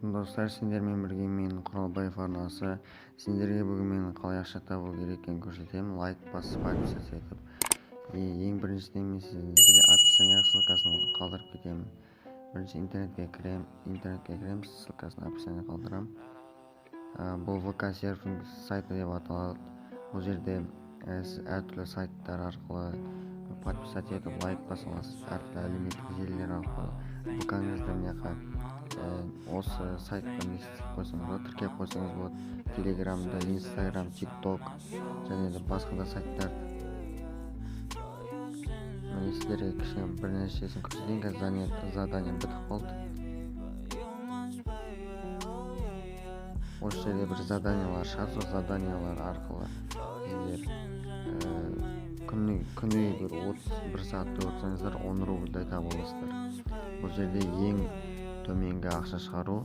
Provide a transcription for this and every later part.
саламатсыздарбы достар, сендермен бірге мен Құралбаев арнасы. Сендерге бүгін мен қалай ақша табу керек екенін көрсетемін. Лайк басып подписаться етіп. Ең біріншіден мен сіздерге описание ссылкасын қалдырып кетемін. Бірінші интернетке кірем, ссылкасын описание қалдырам. Бұл ВК серфинг сайты деп аталады. Бұл жерде сіз әртүрлі сайттар арқылы подписаться етіп лайк баса аласыз. Әртүрлі әлеуметтік желілер арқылы ВК-ңызды осы сайттан қойсаңыз болады, тіркеп қойсаңыз болады. Телеграмда, Инстаграм, ТикТок және де басқа да сайттар. Мен сіздерге кішкене бір нәрсесін көрсетейін. Қазір задание бітіп қалды. Осы жерде бір заданиялар шығады. Сол заданиялар арқылы сіздер күніге бір 31 сағатты өтсеңіздер 10 рубльдай таба аласыздар. Бұл жерде ең төменгі ақша шығару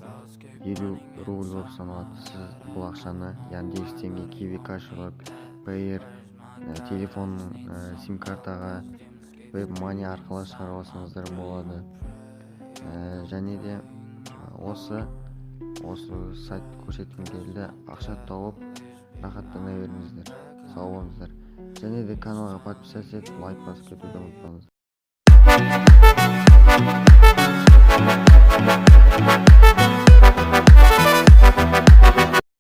50 рубль болып саналады. Сіз бұл ақшаны, яғни 9 теңге Kiwi кошелек, Payeer, телефонның сим-картаға, WebMoney арқылы шығара алсаңыздар болады. Және де осы сайт көрсеткен келді. Ақша тауып рахаттана беріңіздер. Сау болыңыздар. Және де каналға подписаться етіп, лайк басып кетуді ұмытпаңыздар.